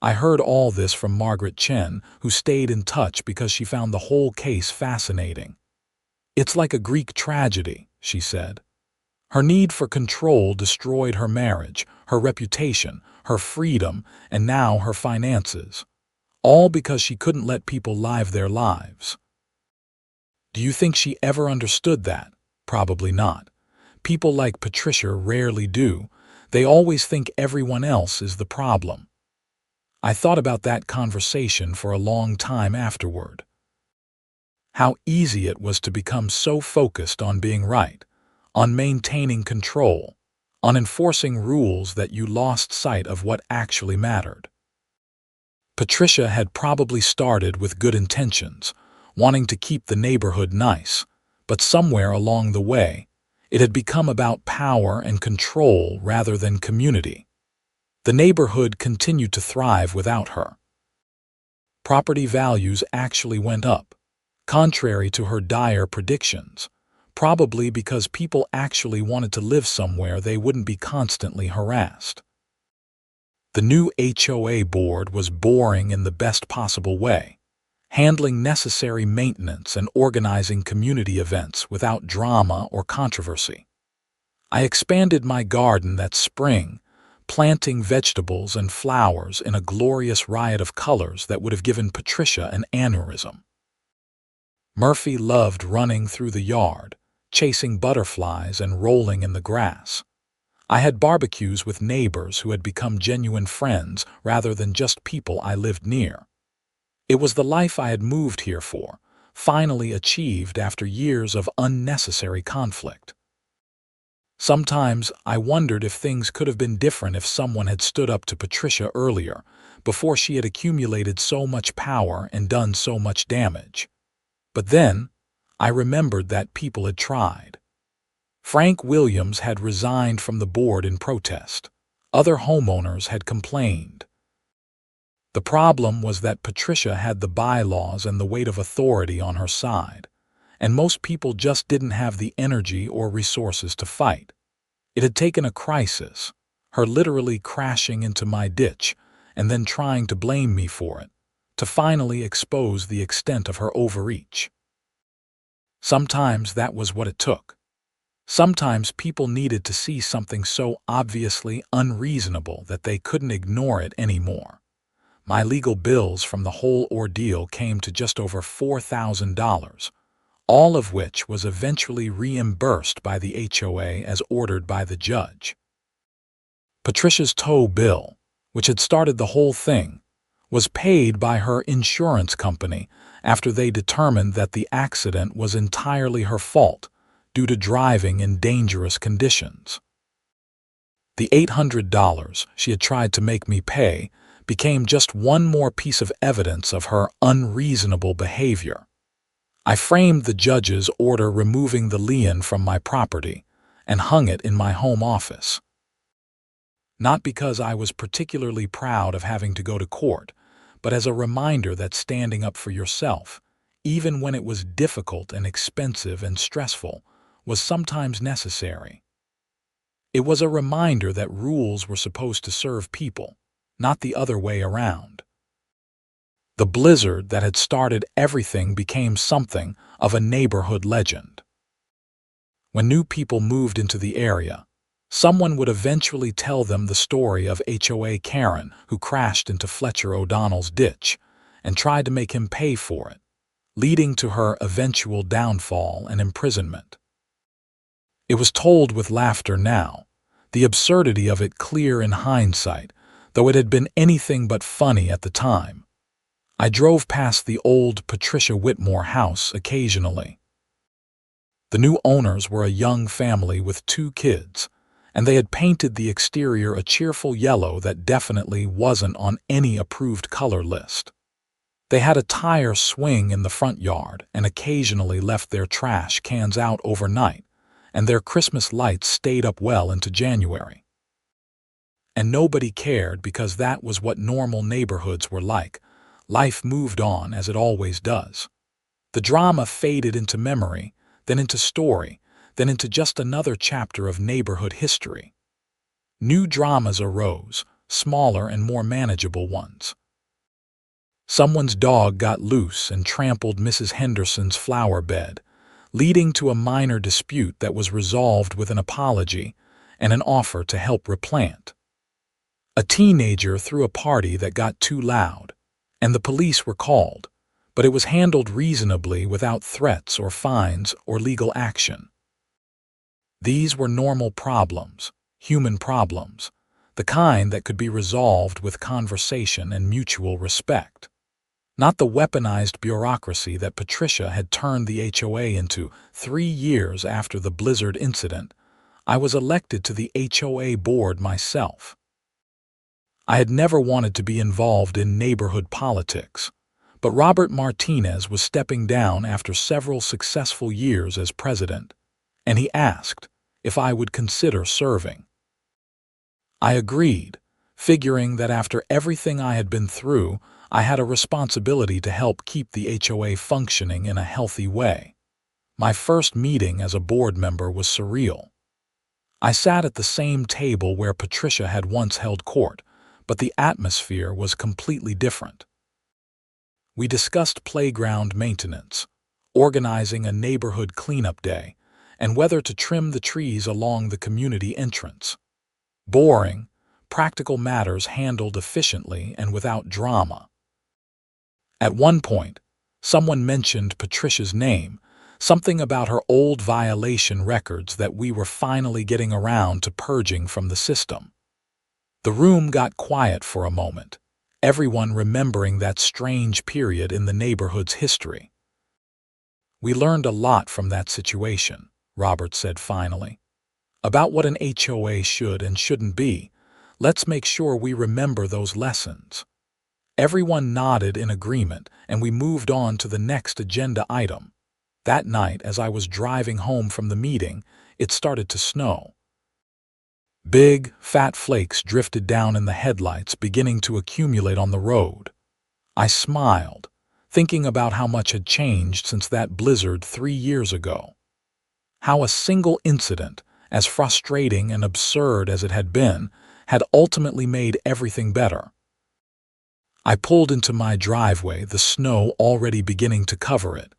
I heard all this from Margaret Chen, who stayed in touch because she found the whole case fascinating. "It's like a Greek tragedy," she said. Her need for control destroyed her marriage, her reputation, her freedom, and now her finances. All because she couldn't let people live their lives. Do you think she ever understood that? Probably not. People like Patricia rarely do. They always think everyone else is the problem. I thought about that conversation for a long time afterward. How easy it was to become so focused on being right, on maintaining control, on enforcing rules that you lost sight of what actually mattered. Patricia had probably started with good intentions, wanting to keep the neighborhood nice, but somewhere along the way, it had become about power and control rather than community. The neighborhood continued to thrive without her. Property values actually went up, contrary to her dire predictions, probably because people actually wanted to live somewhere they wouldn't be constantly harassed. The new HOA board was boring in the best possible way, handling necessary maintenance and organizing community events without drama or controversy. I expanded my garden that spring, planting vegetables and flowers in a glorious riot of colors that would have given Patricia an aneurysm. Murphy loved running through the yard, chasing butterflies and rolling in the grass. I had barbecues with neighbors who had become genuine friends rather than just people I lived near. It was the life I had moved here for, finally achieved after years of unnecessary conflict. Sometimes I wondered if things could have been different if someone had stood up to Patricia earlier, before she had accumulated so much power and done so much damage. But then, I remembered that people had tried. Frank Williams had resigned from the board in protest. Other homeowners had complained. The problem was that Patricia had the bylaws and the weight of authority on her side, and most people just didn't have the energy or resources to fight. It had taken a crisis, her literally crashing into my ditch and then trying to blame me for it, to finally expose the extent of her overreach. Sometimes that was what it took. Sometimes people needed to see something so obviously unreasonable that they couldn't ignore it anymore. My legal bills from the whole ordeal came to just over $4,000, all of which was eventually reimbursed by the HOA as ordered by the judge. Patricia's tow bill, which had started the whole thing, was paid by her insurance company after they determined that the accident was entirely her fault due to driving in dangerous conditions. The $800 she had tried to make me pay became just one more piece of evidence of her unreasonable behavior. I framed the judge's order removing the lien from my property and hung it in my home office. Not because I was particularly proud of having to go to court, but as a reminder that standing up for yourself, even when it was difficult and expensive and stressful, was sometimes necessary. It was a reminder that rules were supposed to serve people, not the other way around. The blizzard that had started everything became something of a neighborhood legend. When new people moved into the area, someone would eventually tell them the story of HOA Karen who crashed into Fletcher O'Donnell's ditch and tried to make him pay for it, leading to her eventual downfall and imprisonment. It was told with laughter now, the absurdity of it clear in hindsight, though it had been anything but funny at the time. I drove past the old Patricia Whitmore house occasionally. The new owners were a young family with 2 kids, and they had painted the exterior a cheerful yellow that definitely wasn't on any approved color list. They had a tire swing in the front yard and occasionally left their trash cans out overnight, and their Christmas lights stayed up well into January. And nobody cared because that was what normal neighborhoods were like. Life moved on as it always does. The drama faded into memory, then into story, then into just another chapter of neighborhood history. New dramas arose, smaller and more manageable ones. Someone's dog got loose and trampled Mrs. Henderson's flower bed, leading to a minor dispute that was resolved with an apology and an offer to help replant. A teenager threw a party that got too loud, and the police were called, but it was handled reasonably without threats or fines or legal action. These were normal problems, human problems, the kind that could be resolved with conversation and mutual respect. Not the weaponized bureaucracy that Patricia had turned the HOA into 3 years after the blizzard incident. I was elected to the HOA board myself. I had never wanted to be involved in neighborhood politics, but Robert Martinez was stepping down after several successful years as president, and he asked if I would consider serving. I agreed, figuring that after everything I had been through, I had a responsibility to help keep the HOA functioning in a healthy way. My first meeting as a board member was surreal. I sat at the same table where Patricia had once held court, but the atmosphere was completely different. We discussed playground maintenance, organizing a neighborhood cleanup day, and whether to trim the trees along the community entrance. Boring, practical matters handled efficiently and without drama. At one point, someone mentioned Patricia's name, something about her old violation records that we were finally getting around to purging from the system. The room got quiet for a moment, everyone remembering that strange period in the neighborhood's history. "We learned a lot from that situation," Robert said finally. "About what an HOA should and shouldn't be. Let's make sure we remember those lessons." Everyone nodded in agreement, and we moved on to the next agenda item. That night, as I was driving home from the meeting, it started to snow. Big, fat flakes drifted down in the headlights, beginning to accumulate on the road. I smiled, thinking about how much had changed since that blizzard 3 years ago. How a single incident, as frustrating and absurd as it had been, had ultimately made everything better. I pulled into my driveway, the snow already beginning to cover it.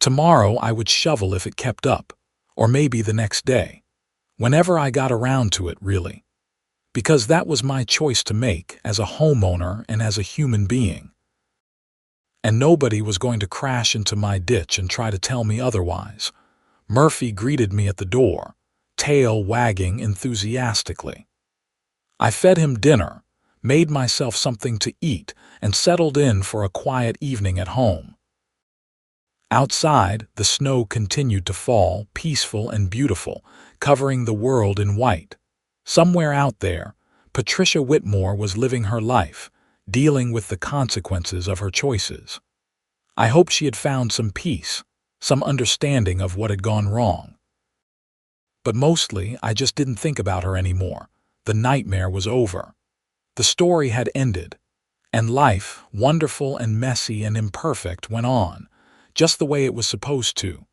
Tomorrow I would shovel if it kept up, or maybe the next day. Whenever I got around to it, really. Because that was my choice to make as a homeowner and as a human being. And nobody was going to crash into my ditch and try to tell me otherwise. Murphy greeted me at the door, tail wagging enthusiastically. I fed him dinner, made myself something to eat, and settled in for a quiet evening at home. Outside, the snow continued to fall, peaceful and beautiful, covering the world in white. Somewhere out there, Patricia Whitmore was living her life, dealing with the consequences of her choices. I hoped she had found some peace, some understanding of what had gone wrong. But mostly, I just didn't think about her anymore. The nightmare was over. The story had ended, and life, wonderful and messy and imperfect, went on, just the way it was supposed to.